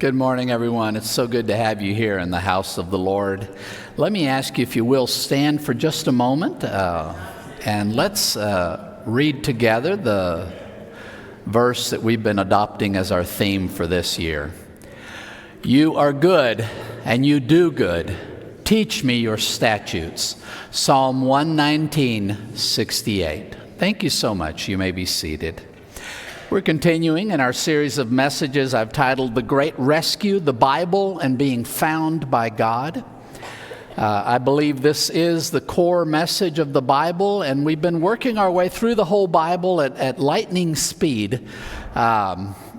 Good morning, everyone. It's so good to have you here in the house of the Lord. Let me ask you, if you will, stand for just a moment, and let's read together the verse that we've been adopting as our theme for this year. You are good, and you do good. Teach me your statutes. Psalm 119:68. Thank you so much. You may be seated. We're continuing in our series of messages I've titled The Great Rescue, the Bible, and Being Found by God. I believe this is the core message of the Bible, and we've been working our way through the whole Bible at lightning speed,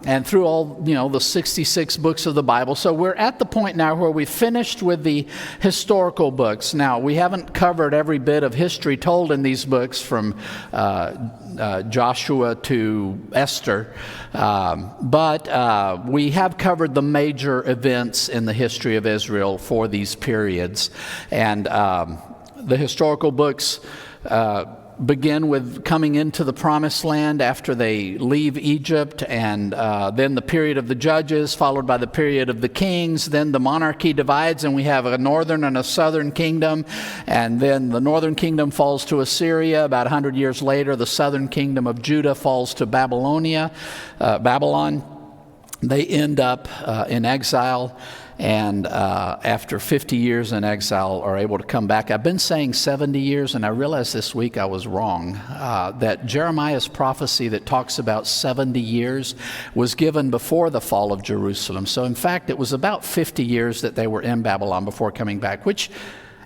and through all, the 66 books of the Bible. So we're at the point now where we finished with the historical books. Now, we haven't covered every bit of history told in these books from Joshua to Esther, but we have covered the major events in the history of Israel for these periods. And the historical books begin with coming into the Promised Land after they leave Egypt, and then the period of the judges, followed by the period of the kings. Then the monarchy divides, and we have a northern and a southern kingdom, and then the northern kingdom falls to Assyria. About 100 years later, the southern kingdom of Judah falls to Babylon. They end up in exile, and after 50 years in exile are able to come back. I've been saying 70 years, and I realized this week I was wrong, that Jeremiah's prophecy that talks about 70 years was given before the fall of Jerusalem. So in fact, it was about 50 years that they were in Babylon before coming back, which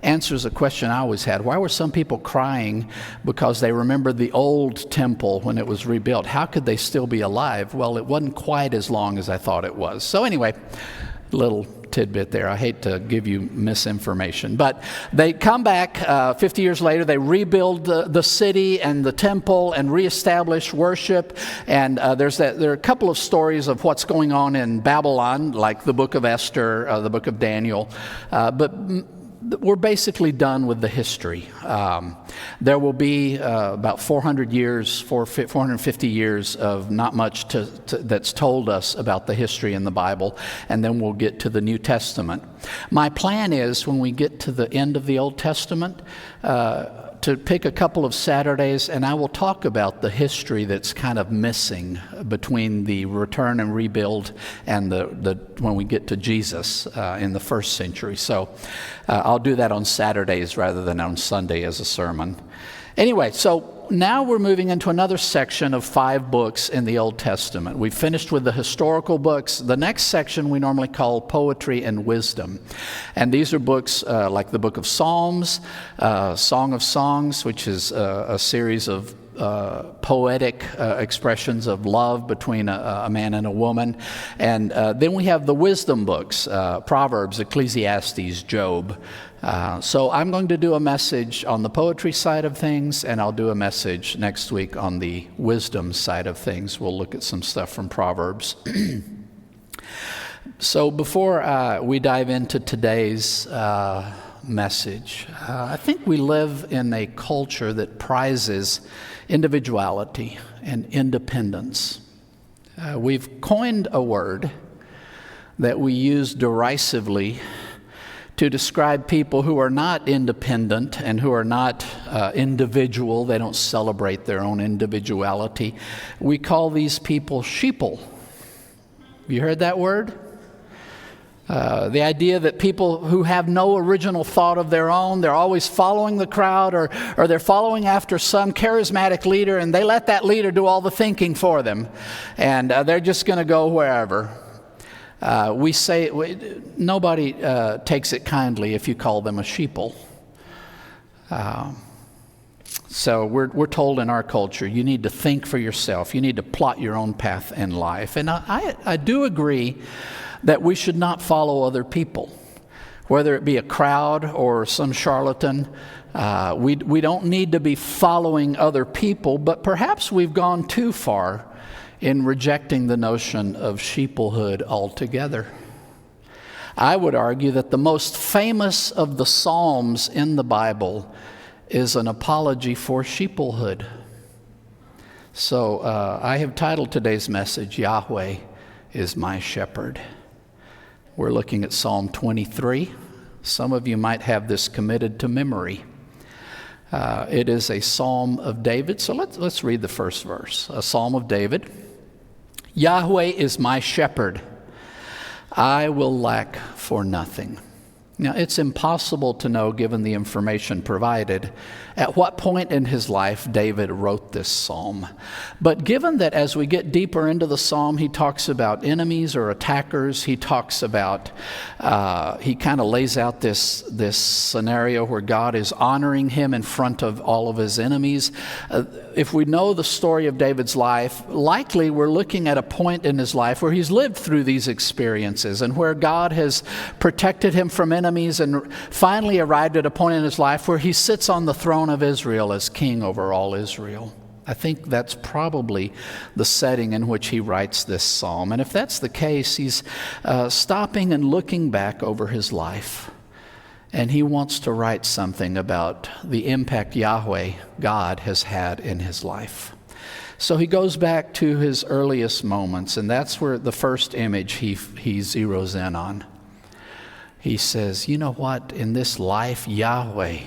answers a question I always had. Why were some people crying because they remembered the old temple when it was rebuilt? How could they still be alive? Well, it wasn't quite as long as I thought it was. So anyway, little tidbit there. I hate to give you misinformation, but they come back 50 years later. They rebuild the city and the temple and reestablish worship. And there are a couple of stories of what's going on in Babylon, like the book of Esther, the book of Daniel, but we're basically done with the history. There will be about 450 years of not much that's told us about the history in the Bible, and then we'll get to the New Testament. My plan is, when we get to the end of the Old Testament, to pick a couple of Saturdays, and I will talk about the history that's kind of missing between the return and rebuild and when we get to Jesus in the first century. So I'll do that on Saturdays rather than on Sunday as a sermon. Anyway, so now we're moving into another section of 5 books in the Old Testament. We finished with the historical books. The next section we normally call poetry and wisdom. And these are books like the book of Psalms, Song of Songs, which is a series of poetic expressions of love between a man and a woman. And then we have the wisdom books, Proverbs, Ecclesiastes, Job. So I'm going to do a message on the poetry side of things, and I'll do a message next week on the wisdom side of things. We'll look at some stuff from Proverbs. So before we dive into today's message, I think we live in a culture that prizes individuality and independence. We've coined a word that we use derisively to describe people who are not independent and who are not individual. They don't celebrate their own individuality. We call these people sheeple. You heard that word? The idea that people who have no original thought of their own, they're always following the crowd, or they're following after some charismatic leader, and they let that leader do all the thinking for them, and they're just going to go wherever. We say nobody takes it kindly if you call them a sheeple. So we're told in our culture, you need to think for yourself. You need to plot your own path in life. And I do agree that we should not follow other people, whether it be a crowd or some charlatan. We don't need to be following other people, but perhaps we've gone too far in rejecting the notion of sheeplehood altogether. I would argue that the most famous of the Psalms in the Bible is an apology for sheeplehood. So I have titled today's message, Yahweh is my shepherd. We're looking at Psalm 23. Some of you might have this committed to memory. It is a psalm of David. So let's read the first verse. A psalm of David. Yahweh is my shepherd. I will lack for nothing. Now, it's impossible to know, given the information provided, at what point in his life David wrote this psalm. But given that as we get deeper into the psalm, he talks about enemies or attackers, he talks about, he kind of lays out this scenario where God is honoring him in front of all of his enemies. If we know the story of David's life, likely we're looking at a point in his life where he's lived through these experiences and where God has protected him from enemies and finally arrived at a point in his life where he sits on the throne of Israel as king over all Israel. I think that's probably the setting in which he writes this psalm. And if that's the case, he's stopping and looking back over his life. And he wants to write something about the impact Yahweh, God, has had in his life. So he goes back to his earliest moments, and that's where the first image he zeroes in on. He says, you know what? In this life, Yahweh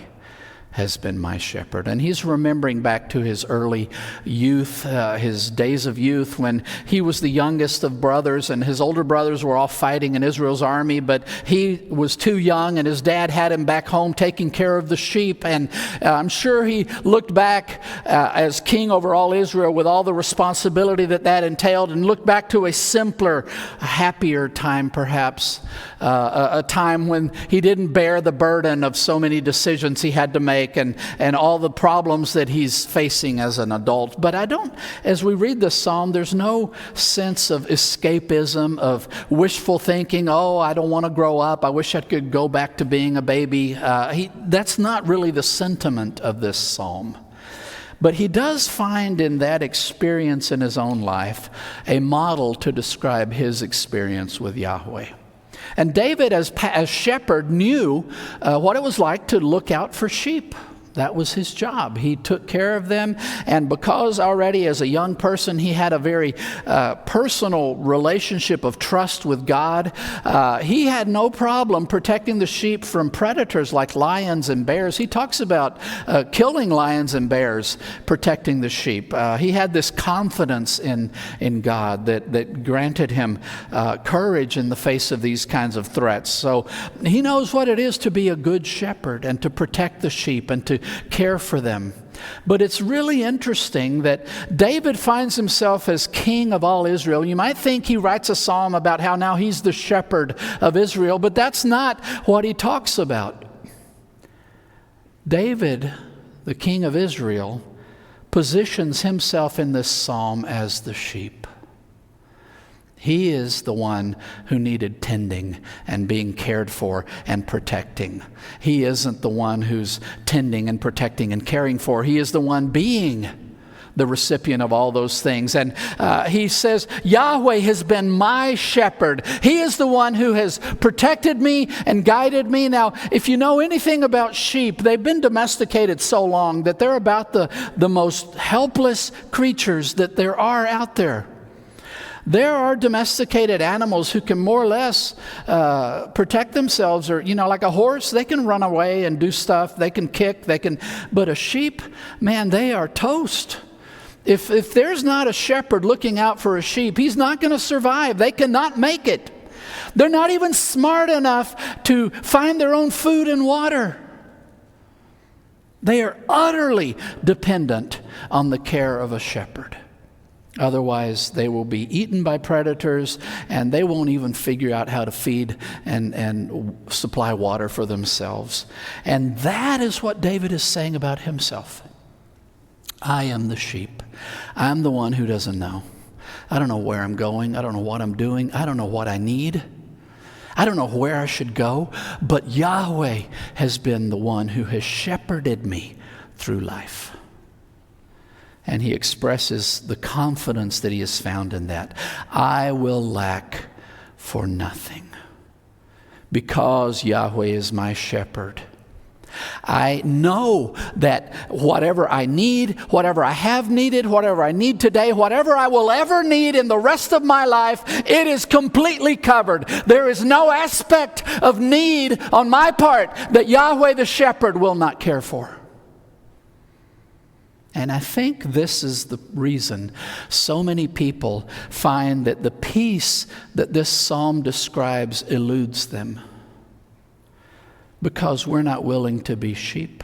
has been my shepherd. And he's remembering back to his early youth, his days of youth, when he was the youngest of brothers and his older brothers were all fighting in Israel's army, but he was too young and his dad had him back home taking care of the sheep. And I'm sure he looked back as king over all Israel with all the responsibility that entailed, and looked back to a simpler, happier time perhaps, a time when he didn't bear the burden of so many decisions he had to make and all the problems that he's facing as an adult. But as we read this psalm, there's no sense of escapism, of wishful thinking, oh, I don't want to grow up, I wish I could go back to being a baby. That's not really the sentiment of this psalm. But he does find in that experience in his own life a model to describe his experience with Yahweh. And David, as shepherd, knew what it was like to look out for sheep. That was his job. He took care of them. And because already as a young person he had a very personal relationship of trust with God, he had no problem protecting the sheep from predators like lions and bears. He talks about killing lions and bears, protecting the sheep. He had this confidence in God that granted him courage in the face of these kinds of threats. So he knows what it is to be a good shepherd and to protect the sheep and to care for them. But it's really interesting that David finds himself as king of all Israel. You might think he writes a psalm about how now he's the shepherd of Israel, but that's not what he talks about. David, the king of Israel, positions himself in this psalm as the sheep. He is the one who needed tending and being cared for and protecting. He isn't the one who's tending and protecting and caring for. He is the one being the recipient of all those things. And he says, Yahweh has been my shepherd. He is the one who has protected me and guided me. Now, if you know anything about sheep, they've been domesticated so long that they're about the most helpless creatures that there are out there. There are domesticated animals who can more or less protect themselves, or, like a horse, they can run away and do stuff. They can kick, but a sheep, man, they are toast. If there's not a shepherd looking out for a sheep, he's not going to survive. They cannot make it. They're not even smart enough to find their own food and water. They are utterly dependent on the care of a shepherd. Otherwise, they will be eaten by predators, and they won't even figure out how to feed and supply water for themselves. And that is what David is saying about himself. I am the sheep. I'm the one who doesn't know. I don't know where I'm going. I don't know what I'm doing. I don't know what I need. I don't know where I should go. But Yahweh has been the one who has shepherded me through life. And he expresses the confidence that he has found in that. I will lack for nothing. Because Yahweh is my shepherd, I know that whatever I need, whatever I have needed, whatever I need today, whatever I will ever need in the rest of my life, it is completely covered. There is no aspect of need on my part that Yahweh the shepherd will not care for. And I think this is the reason so many people find that the peace that this psalm describes eludes them. Because we're not willing to be sheep.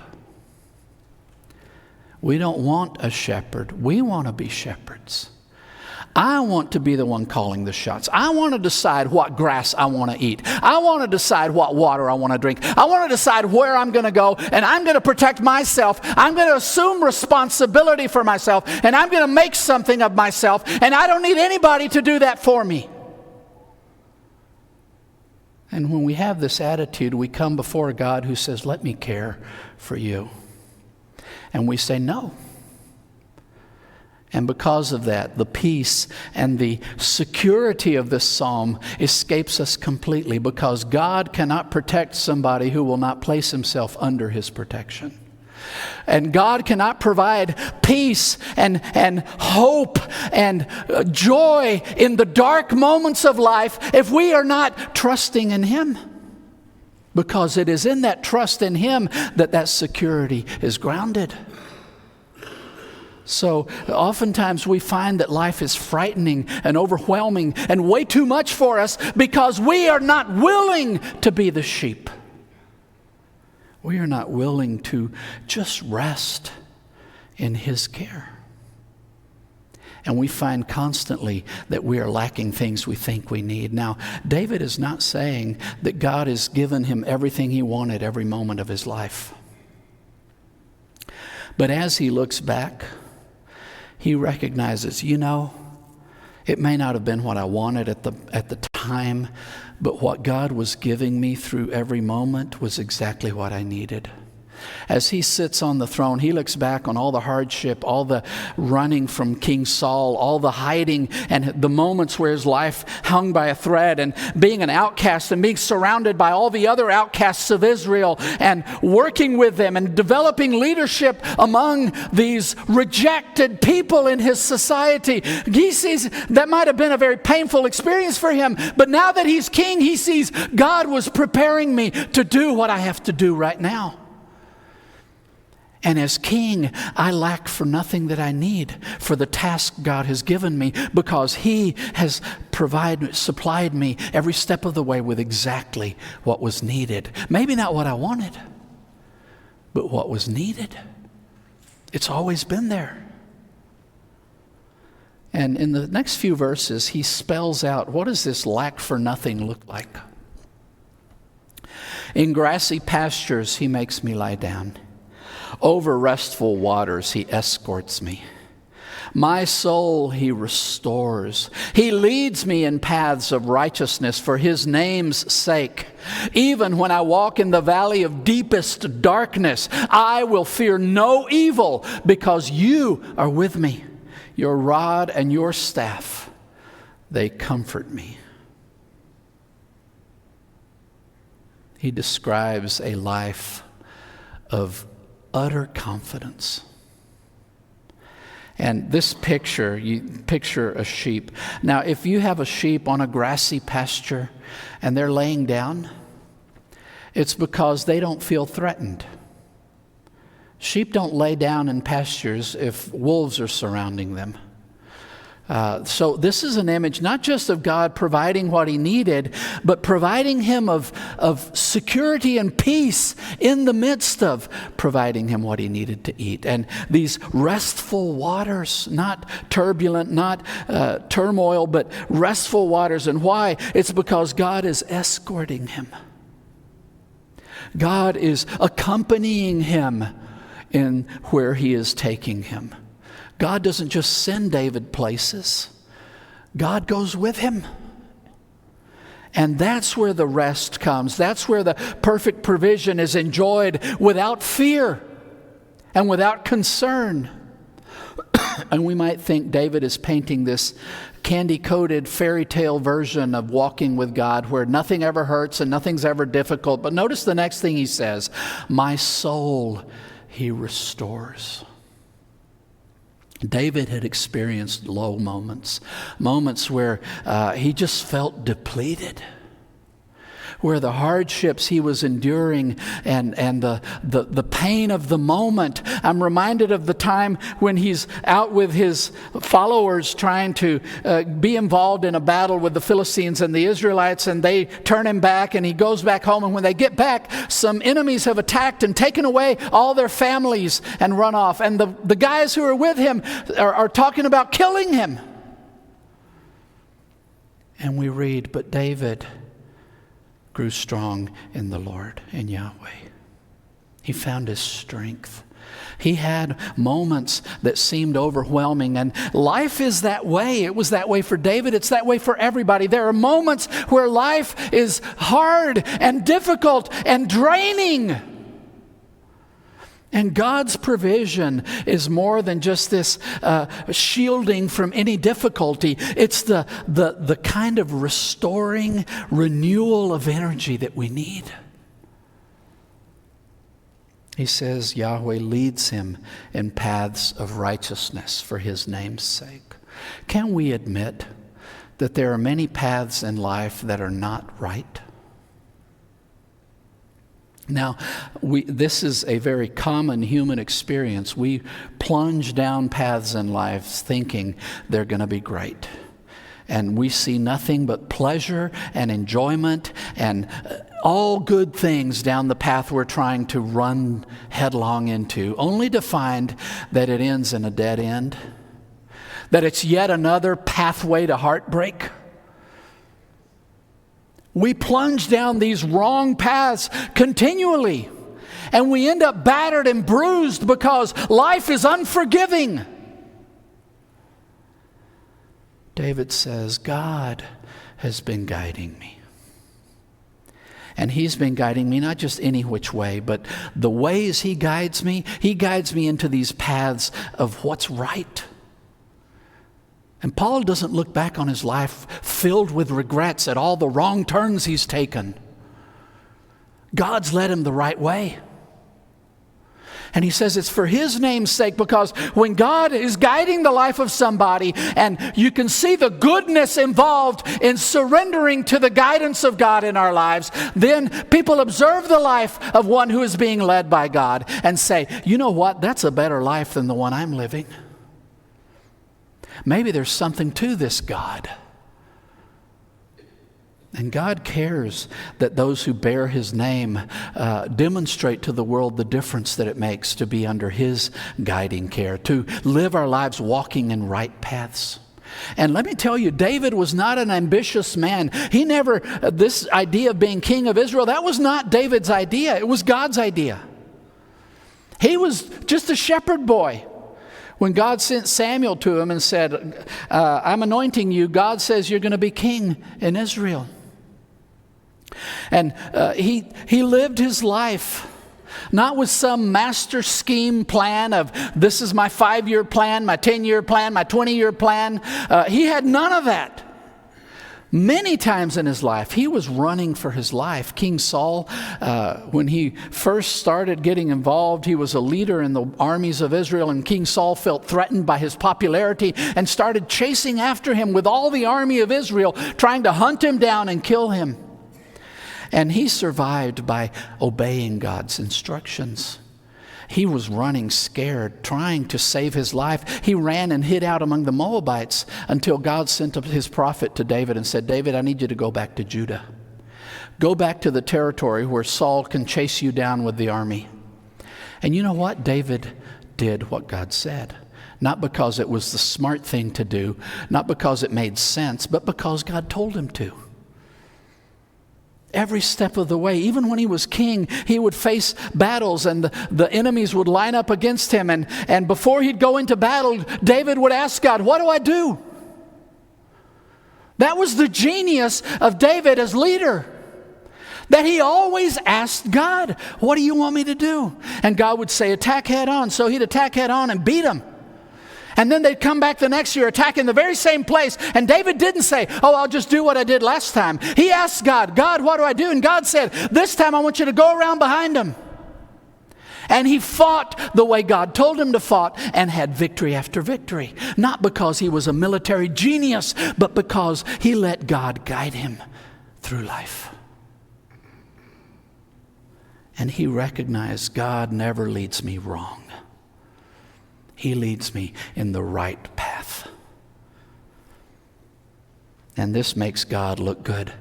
We don't want a shepherd. We want to be shepherds. I want to be the one calling the shots. I want to decide what grass I want to eat. I want to decide what water I want to drink. I want to decide where I'm going to go, and I'm going to protect myself. I'm going to assume responsibility for myself, and I'm going to make something of myself, and I don't need anybody to do that for me. And when we have this attitude, we come before a God who says, let me care for you. And we say no. And because of that, the peace and the security of this psalm escapes us completely, because God cannot protect somebody who will not place himself under his protection. And God cannot provide peace and hope and joy in the dark moments of life if we are not trusting in him. Because it is in that trust in him that security is grounded. So oftentimes we find that life is frightening and overwhelming and way too much for us because we are not willing to be the sheep. We are not willing to just rest in his care. And we find constantly that we are lacking things we think we need. Now, David is not saying that God has given him everything he wanted every moment of his life. But as he looks back, he recognizes, it may not have been what I wanted at the time, but what God was giving me through every moment was exactly what I needed. As he sits on the throne, he looks back on all the hardship, all the running from King Saul, all the hiding, and the moments where his life hung by a thread, and being an outcast and being surrounded by all the other outcasts of Israel, and working with them and developing leadership among these rejected people in his society. He sees that might have been a very painful experience for him, but now that he's king, he sees God was preparing me to do what I have to do right now. And as king, I lack for nothing that I need for the task God has given me, because he has supplied me every step of the way with exactly what was needed. Maybe not what I wanted, but what was needed. It's always been there. And in the next few verses, he spells out, what does this lack for nothing look like? In grassy pastures, he makes me lie down. Over restful waters, he escorts me. My soul he restores. He leads me in paths of righteousness for his name's sake. Even when I walk in the valley of deepest darkness, I will fear no evil, because you are with me. Your rod and your staff, they comfort me. He describes a life of utter confidence. And this picture, you picture a sheep. Now, if you have a sheep on a grassy pasture and they're laying down, it's because they don't feel threatened. Sheep don't lay down in pastures if wolves are surrounding them. So this is an image not just of God providing what he needed, but providing him of security and peace in the midst of providing him what he needed to eat. And these restful waters, not turbulent, not turmoil, but restful waters. And why? It's because God is escorting him. God is accompanying him in where he is taking him. God doesn't just send David places. God goes with him. And that's where the rest comes. That's where the perfect provision is enjoyed without fear and without concern. And we might think David is painting this candy-coated fairy tale version of walking with God where nothing ever hurts and nothing's ever difficult. But notice the next thing he says, my soul he restores. David had experienced low moments, moments where he just felt depleted, where the hardships he was enduring and the pain of the moment. I'm reminded of the time when he's out with his followers trying to be involved in a battle with the Philistines and the Israelites, and they turn him back and he goes back home, and when they get back, some enemies have attacked and taken away all their families and run off, and the guys who are with him are talking about killing him. And we read, but David grew strong in the Lord, in Yahweh. He found his strength. He had moments that seemed overwhelming, and life is that way. It was that way for David. It's that way for everybody. There are moments where life is hard and difficult and draining. And God's provision is more than just this shielding from any difficulty. It's the kind of restoring renewal of energy that we need. He says Yahweh leads him in paths of righteousness for his name's sake. Can we admit that there are many paths in life that are not right? Now, this is a very common human experience. We plunge down paths in life thinking they're going to be great. And we see nothing but pleasure and enjoyment and all good things down the path we're trying to run headlong into, only to find that it ends in a dead end, that it's yet another pathway to heartbreak. We plunge down these wrong paths continually, and we end up battered and bruised because life is unforgiving. David says, God has been guiding me. And he's been guiding me not just any which way, but the ways he guides me into these paths of what's right. And Paul doesn't look back on his life filled with regrets at all the wrong turns he's taken. God's led him the right way. And he says it's for his name's sake, because when God is guiding the life of somebody and you can see the goodness involved in surrendering to the guidance of God in our lives, then people observe the life of one who is being led by God and say, you know what, that's a better life than the one I'm living. Maybe there's something to this God. And God cares that those who bear his name demonstrate to the world the difference that it makes to be under his guiding care, to live our lives walking in right paths. And let me tell you, David was not an ambitious man. He never, this idea of being king of Israel, that was not David's idea. It was God's idea. He was just a shepherd boy. When God sent Samuel to him and said, I'm anointing you, God says you're going to be king in Israel. And he lived his life not with some master scheme plan of this is my 5-year plan, my 10-year plan, my 20-year plan. He had none of that. Many times in his life, he was running for his life. King Saul, when he first started getting involved, he was a leader in the armies of Israel, and King Saul felt threatened by his popularity and started chasing after him with all the army of Israel, trying to hunt him down and kill him. And he survived by obeying God's instructions. He was running scared, trying to save his life. He ran and hid out among the Moabites until God sent up his prophet to David and said, David, I need you to go back to Judah. Go back to the territory where Saul can chase you down with the army. And you know what? David did what God said. Not because it was the smart thing to do, not because it made sense, but because God told him to. Every step of the way, even when he was king, he would face battles and the enemies would line up against him. And before he'd go into battle, David would ask God, what do I do? That was the genius of David as leader. That he always asked God, what do you want me to do? And God would say, attack head on. So he'd attack head on and beat him. And then they'd come back the next year attacking the very same place. And David didn't say, oh, I'll just do what I did last time. He asked God, God, what do I do? And God said, this time I want you to go around behind them. And he fought the way God told him to fight and had victory after victory. Not because he was a military genius, but because he let God guide him through life. And he recognized God never leads me wrong. He leads me in the right path. And this makes God look good.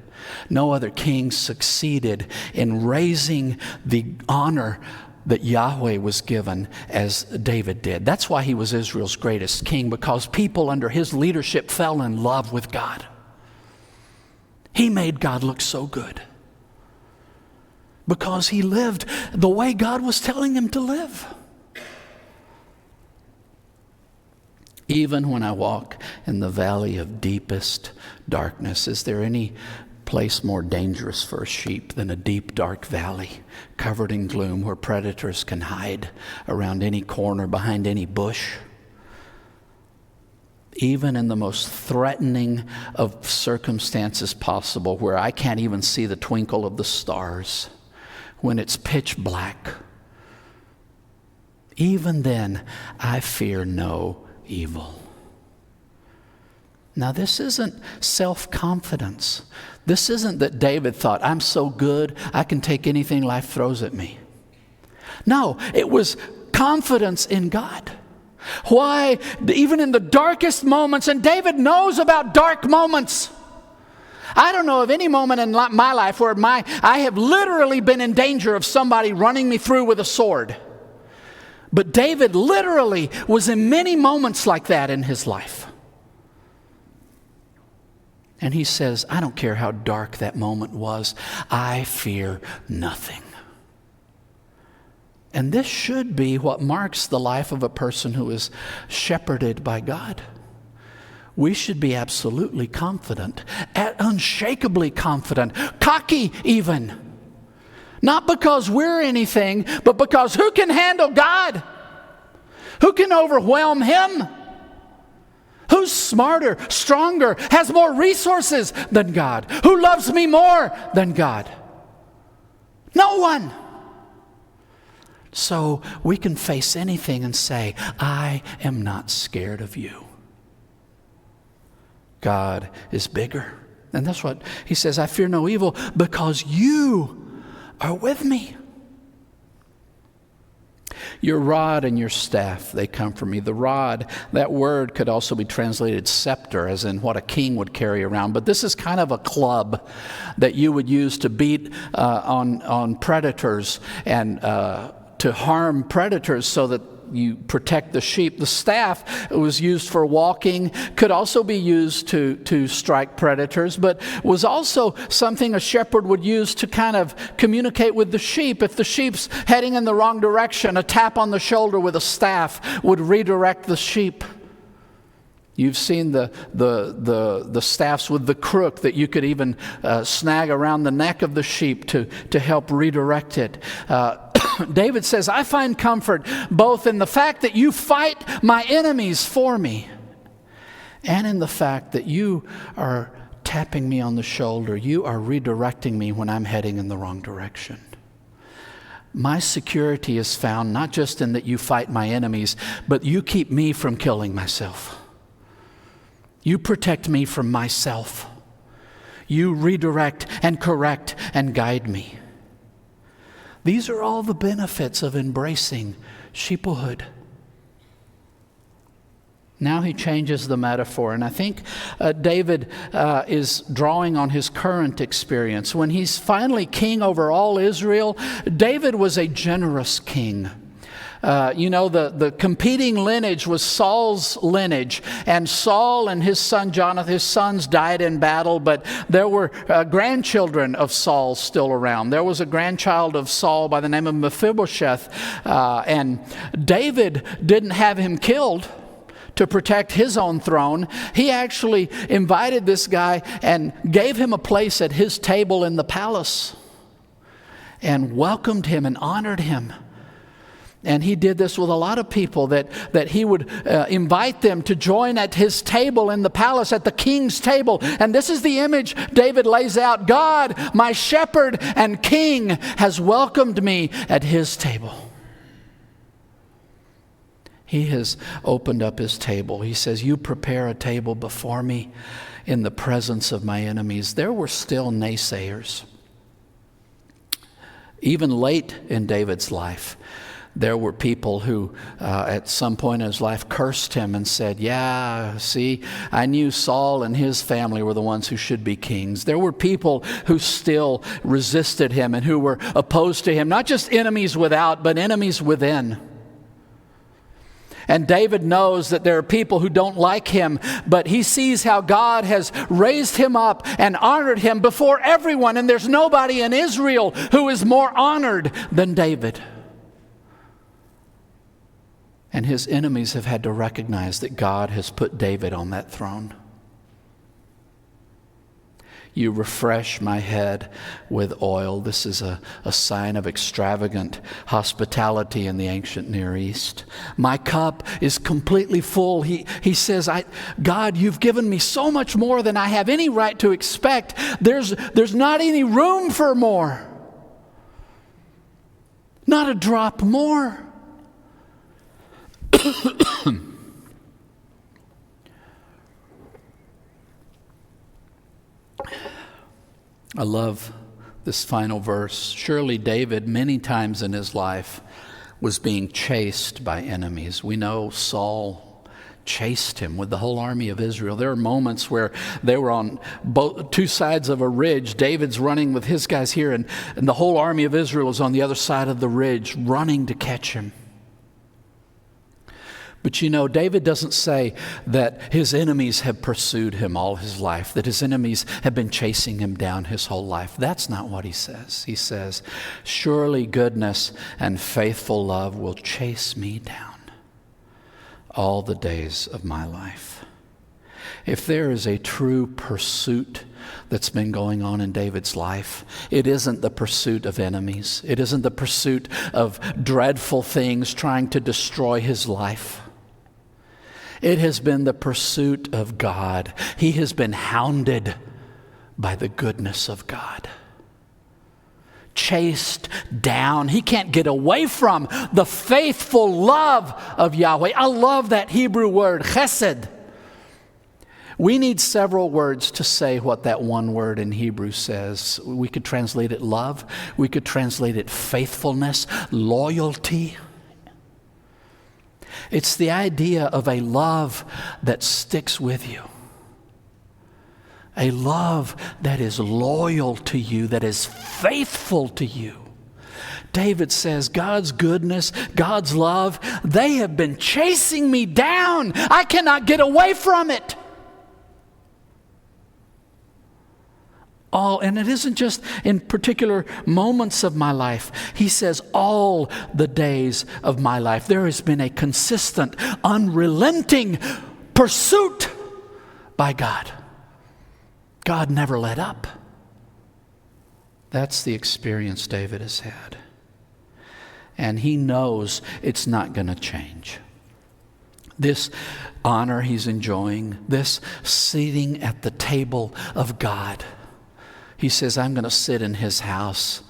No other king succeeded in raising the honor that Yahweh was given as David did. That's why he was Israel's greatest king, because people under his leadership fell in love with God. He made God look so good because he lived the way God was telling him to live. Even when I walk in the valley of deepest darkness, is there any place more dangerous for a sheep than a deep, dark valley covered in gloom where predators can hide around any corner, behind any bush? Even in the most threatening of circumstances possible, where I can't even see the twinkle of the stars, when it's pitch black, even then I fear no evil. Now, this isn't self-confidence. This isn't that David thought, I'm so good, I can take anything life throws at me. No, it was confidence in God. Why? Even in the darkest moments, and David knows about dark moments. I don't know of any moment in my life where I have literally been in danger of somebody running me through with a sword. But David literally was in many moments like that in his life. And he says, I don't care how dark that moment was, I fear nothing. And this should be what marks the life of a person who is shepherded by God. We should be absolutely confident, unshakably confident, cocky even. Not because we're anything, but because who can handle God? Who can overwhelm him? Who's smarter, stronger, has more resources than God? Who loves me more than God? No one. So we can face anything and say, I am not scared of you. God is bigger. And that's what he says, I fear no evil because you are with me. Your rod and your staff, they comfort me. The rod, that word could also be translated scepter, as in what a king would carry around. But this is kind of a club that you would use to beat on predators and to harm predators so that you protect the sheep. The staff was used for walking, could also be used to strike predators, but was also something a shepherd would use to kind of communicate with the sheep. If the sheep's heading in the wrong direction, a tap on the shoulder with a staff would redirect the sheep. You've seen the staffs with the crook that you could even snag around the neck of the sheep to help redirect it. David says, I find comfort both in the fact that you fight my enemies for me and in the fact that you are tapping me on the shoulder. You are redirecting me when I'm heading in the wrong direction. My security is found not just in that you fight my enemies, but you keep me from killing myself. You protect me from myself. You redirect and correct and guide me. These are all the benefits of embracing sheeplehood. Now he changes the metaphor, and I think David is drawing on his current experience. When he's finally king over all Israel, David was a generous king. The competing lineage was Saul's lineage, and Saul and his son Jonathan, his sons died in battle, but there were grandchildren of Saul still around. There was a grandchild of Saul by the name of Mephibosheth, and David didn't have him killed to protect his own throne. He actually invited this guy and gave him a place at his table in the palace and welcomed him and honored him. And he did this with a lot of people, that he would invite them to join at his table in the palace, at the king's table. And this is the image David lays out. God, my shepherd and king, has welcomed me at his table. He has opened up his table. He says, you prepare a table before me in the presence of my enemies. There were still naysayers. Even late in David's life, there were people who at some point in his life cursed him and said, yeah, see, I knew Saul and his family were the ones who should be kings. There were people who still resisted him and who were opposed to him, not just enemies without, but enemies within. And David knows that there are people who don't like him, but he sees how God has raised him up and honored him before everyone, and there's nobody in Israel who is more honored than David. And his enemies have had to recognize that God has put David on that throne. You refresh my head with oil. This is a sign of extravagant hospitality in the ancient Near East. My cup is completely full. He says, God, you've given me so much more than I have any right to expect. There's not any room for more. Not a drop more. I love this final verse. Surely David, many times in his life, was being chased by enemies. We know Saul chased him with the whole army of Israel. There are moments where they were on two sides of a ridge. David's running with his guys here, and the whole army of Israel is on the other side of the ridge, running to catch him. But you know, David doesn't say that his enemies have pursued him all his life, that his enemies have been chasing him down his whole life. That's not what he says. He says, surely goodness and faithful love will chase me down all the days of my life. If there is a true pursuit that's been going on in David's life, it isn't the pursuit of enemies. It isn't the pursuit of dreadful things trying to destroy his life. It has been the pursuit of God. He has been hounded by the goodness of God. Chased down. He can't get away from the faithful love of Yahweh. I love that Hebrew word, chesed. We need several words to say what that one word in Hebrew says. We could translate it love. We could translate it faithfulness, loyalty. It's the idea of a love that sticks with you. A love that is loyal to you, that is faithful to you. David says, God's goodness, God's love, they have been chasing me down. I cannot get away from it. And it isn't just in particular moments of my life. He says all the days of my life. There has been a consistent, unrelenting pursuit by God. God never let up. That's the experience David has had. And he knows it's not going to change. This honor he's enjoying, this sitting at the table of God. He says, I'm going to sit in his house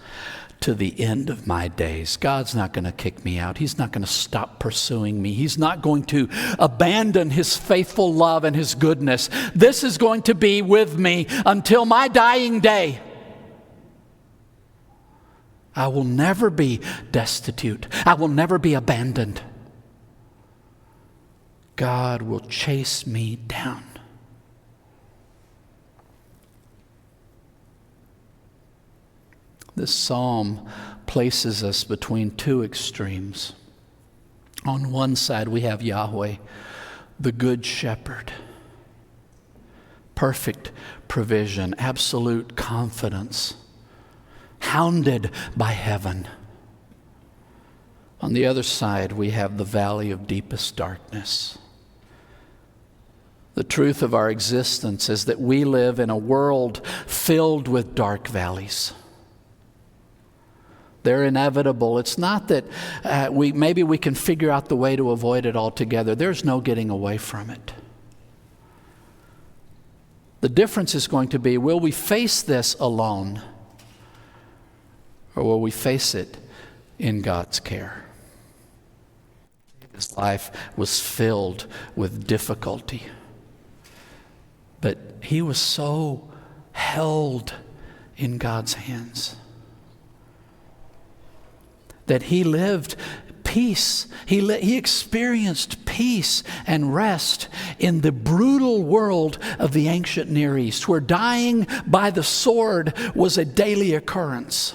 to the end of my days. God's not going to kick me out. He's not going to stop pursuing me. He's not going to abandon his faithful love and his goodness. This is going to be with me until my dying day. I will never be destitute. I will never be abandoned. God will chase me down. This psalm places us between two extremes. On one side, we have Yahweh, the good shepherd. Perfect provision, absolute confidence, hounded by heaven. On the other side, we have the valley of deepest darkness. The truth of our existence is that we live in a world filled with dark valleys. They're inevitable. It's not that maybe we can figure out the way to avoid it altogether. There's no getting away from it. The difference is going to be, will we face this alone, or will we face it in God's care? His life was filled with difficulty, but he was so held in God's hands that he lived peace. He experienced peace and rest in the brutal world of the ancient Near East, where dying by the sword was a daily occurrence.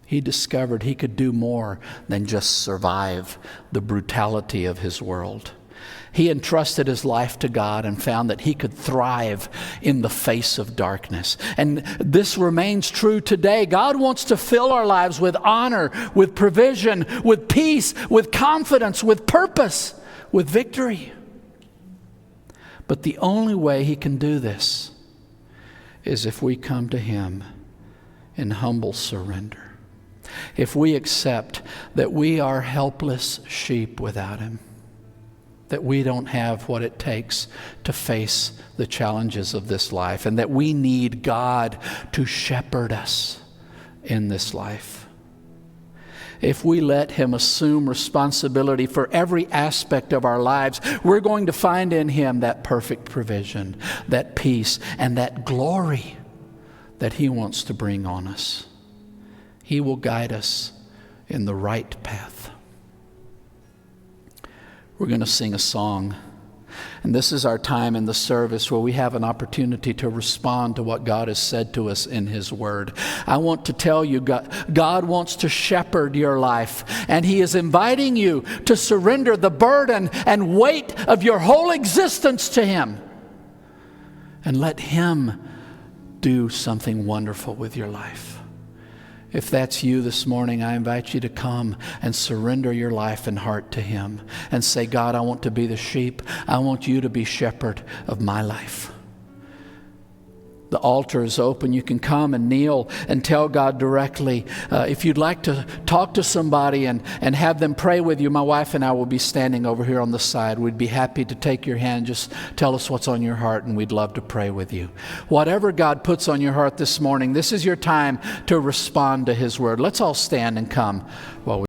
He discovered he could do more than just survive the brutality of his world. He entrusted his life to God and found that he could thrive in the face of darkness. And this remains true today. God wants to fill our lives with honor, with provision, with peace, with confidence, with purpose, with victory. But the only way he can do this is if we come to him in humble surrender. If we accept that we are helpless sheep without him, that we don't have what it takes to face the challenges of this life, and that we need God to shepherd us in this life. If we let him assume responsibility for every aspect of our lives, we're going to find in him that perfect provision, that peace, and that glory that he wants to bring on us. He will guide us in the right path. We're going to sing a song. And this is our time in the service where we have an opportunity to respond to what God has said to us in his word. I want to tell you, God wants to shepherd your life. And he is inviting you to surrender the burden and weight of your whole existence to him. And let him do something wonderful with your life. If that's you this morning, I invite you to come and surrender your life and heart to him and say, God, I want to be the sheep. I want you to be shepherd of my life. The altar is open. You can come and kneel and tell God directly. If you'd like to talk to somebody and have them pray with you, my wife and I will be standing over here on the side. We'd be happy to take your hand. Just tell us what's on your heart, and we'd love to pray with you. Whatever God puts on your heart this morning, this is your time to respond to his word. Let's all stand and come while we